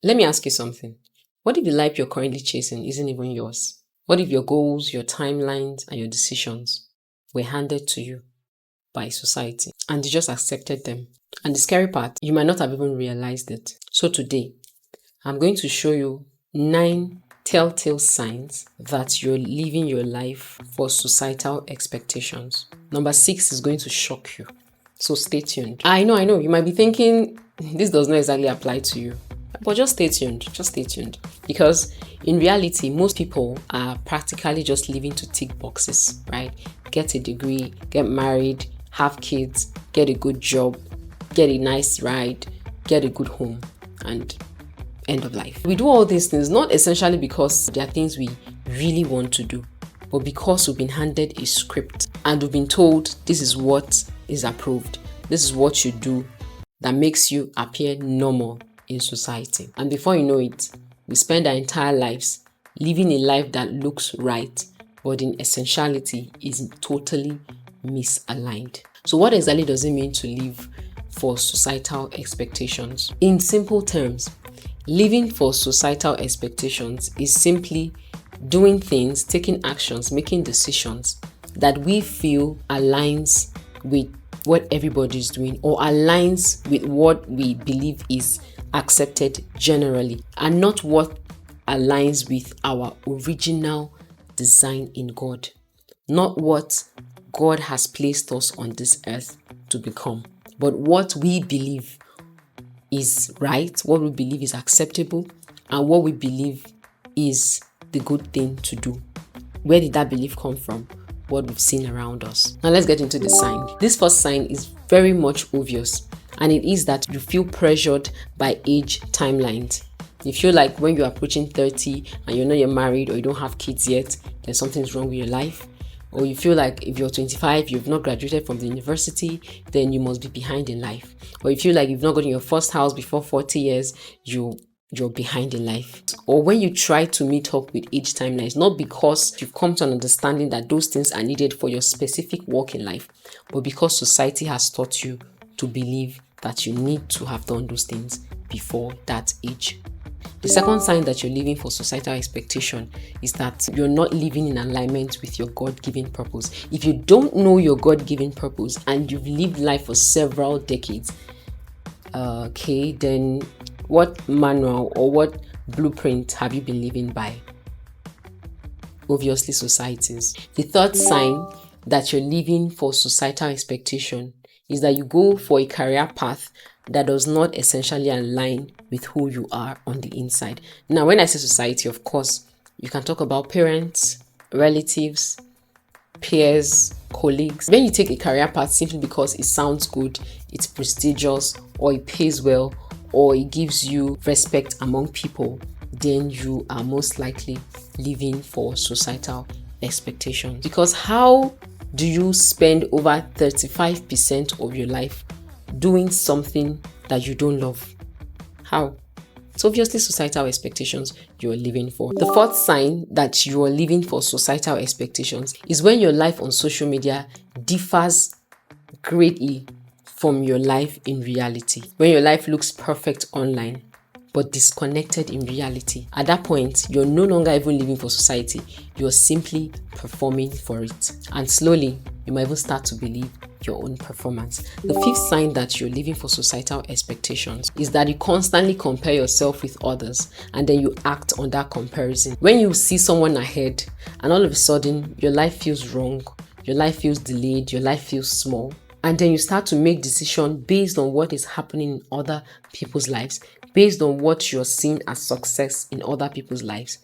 Let me ask you something. What if the life you're currently chasing isn't even yours? What if your goals, your timelines, and your decisions were handed to you by society and you just accepted them? And the scary part, you might not have even realized it. So today, I'm going to show you 9 telltale signs that you're living your life for societal expectations. Number 6 is going to shock you. So stay tuned. I know. You might be thinking this does not exactly apply to you. But just stay tuned. Because in reality, most people are practically just living to tick boxes, right? Get a degree, get married, have kids, get a good job, get a nice ride, get a good home, and end of life. We do all these things not essentially because they are things we really want to do, but because we've been handed a script and we've been told this is what is approved. This is what you do that makes you appear normal in society. And before you know it, we spend our entire lives living a life that looks right, but in essentiality is totally misaligned. So what exactly does it mean to live for societal expectations? In simple terms, living for societal expectations is simply doing things, taking actions, making decisions that we feel aligns with what everybody is doing or aligns with what we believe is accepted generally, and not what aligns with our original design in God, not what God has placed us on this earth to become, but what we believe is right, what we believe is acceptable, and what we believe is the good thing to do. Where did that belief come from? What we've seen around us. Now let's get into the sign. This first sign is very much obvious, and it is that you feel pressured by age timelines. You feel like when you're approaching 30 and you're married or you don't have kids yet, then something's wrong with your life. Or you feel like if you're 25, you've not graduated from the university, then you must be behind in life. Or you feel like you've not gotten your first house before 40 years, you're behind in life. Or when you try to meet up with age timelines, not because you've come to an understanding that those things are needed for your specific walk in life, but because society has taught you to believe that you need to have done those things before that age. The second sign that you're living for societal expectation is that you're not living in alignment with your God-given purpose. If you don't know your God-given purpose and you've lived life for several decades, then what manual or what blueprint have you been living by? Obviously, societies. The third sign that you're living for societal expectation is that you go for a career path that does not essentially align with who you are on the inside. Now, when I say society, of course, you can talk about parents, relatives, peers, colleagues. When you take a career path simply because it sounds good, it's prestigious, or it pays well, or it gives you respect among people, then you are most likely living for societal expectations. Because how do you spend over 35% of your life doing something that you don't love? How? It's obviously societal expectations you're living for. The fourth sign that you are living for societal expectations is when your life on social media differs greatly from your life in reality. When your life looks perfect online, but disconnected in reality. At that point, you're no longer even living for society. You're simply performing for it. And slowly, you might even start to believe your own performance. The fifth sign that you're living for societal expectations is that you constantly compare yourself with others and then you act on that comparison. When you see someone ahead and all of a sudden your life feels wrong, your life feels delayed, your life feels small, and then you start to make decisions based on what is happening in other people's lives, based on what you're seeing as success in other people's lives,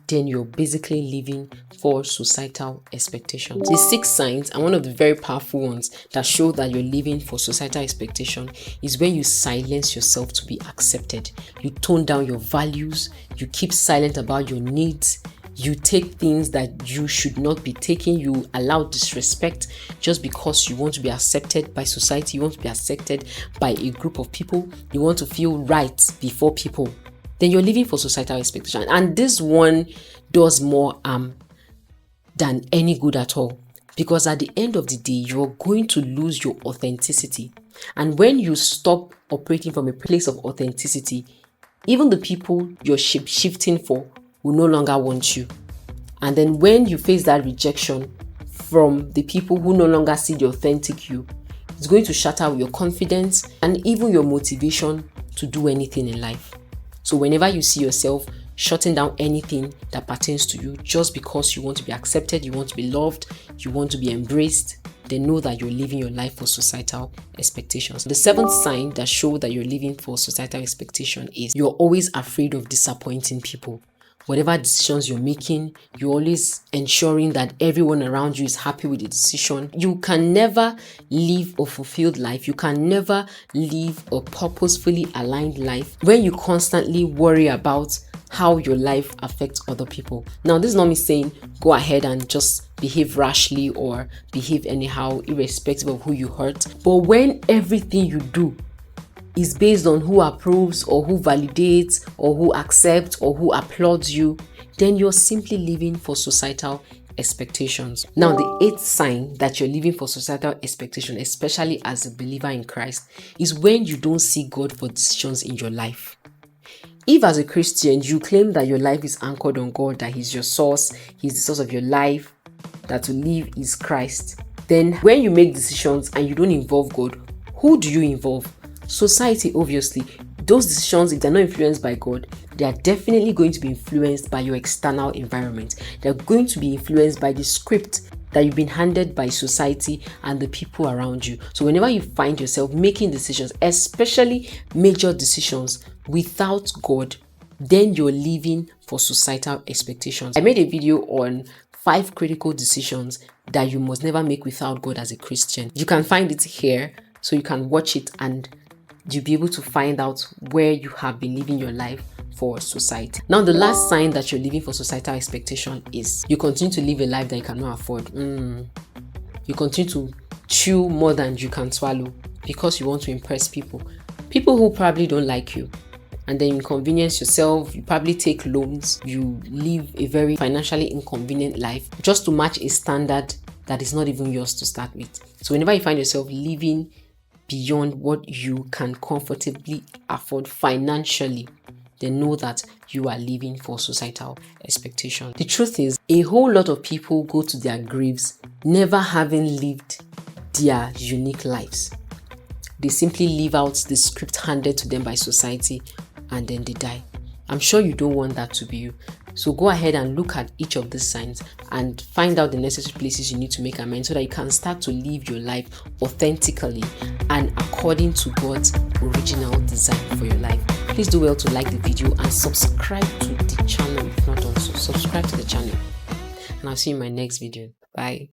then you're basically living for societal expectations. The 6 signs, and one of the very powerful ones that show that you're living for societal expectation, is when you silence yourself to be accepted. You tone down your values, you keep silent about your needs, you take things that you should not be taking, you allow disrespect just because you want to be accepted by society, you want to be accepted by a group of people, you want to feel right before people. Then you're living for societal expectation. And this one does more than any good at all. Because at the end of the day, you're going to lose your authenticity. And when you stop operating from a place of authenticity, Even the people you're shifting for will no longer want you. And then when you face that rejection from the people who no longer see the authentic you, it's going to shatter your confidence and even your motivation to do anything in life. So whenever you see yourself shutting down anything that pertains to you just because you want to be accepted, you want to be loved, you want to be embraced, then know that you're living your life for societal expectations. The seventh sign that shows that you're living for societal expectation is you're always afraid of disappointing people. Whatever decisions you're making, you're always ensuring that everyone around you is happy with the decision. You can never live a fulfilled life. You can never live a purposefully aligned life when you constantly worry about how your life affects other people. Now, this is not me saying go ahead and just behave rashly or behave anyhow, irrespective of who you hurt. But when everything you do is based on who approves or who validates or who accepts or who applauds you, then you're simply living for societal expectations. Now, the eighth sign that you're living for societal expectation, especially as a believer in Christ, is when you don't see God for decisions in your life. If as a Christian, you claim that your life is anchored on God, that He's your source, He's the source of your life, that to live is Christ, then when you make decisions and you don't involve God, who do you involve? Society, obviously. Those decisions, if they're not influenced by God, they are definitely going to be influenced by your external environment. They're going to be influenced by the script that you've been handed by society and the people around you. So whenever you find yourself making decisions, especially major decisions without God, then you're living for societal expectations. I made a video on 5 critical decisions that you must never make without God as a Christian. You can find it here, so you can watch it and you'll be able to find out where you have been living your life for society. Now, the last sign that you're living for societal expectation is you continue to live a life that you cannot afford. You continue to chew more than you can swallow because you want to impress people who probably don't like you. And then you inconvenience yourself, you probably take loans, you live a very financially inconvenient life just to match a standard that is not even yours to start with. So whenever you find yourself living beyond what you can comfortably afford financially, then know that you are living for societal expectation. The truth is, a whole lot of people go to their graves never having lived their unique lives. They simply live out the script handed to them by society and then they die. I'm sure you don't want that to be you. So go ahead and look at each of these signs and find out the necessary places you need to make amends so that you can start to live your life authentically and according to God's original design for your life. Please do well to like the video and subscribe to the channel if not also. Subscribe to the channel. And I'll see you in my next video. Bye.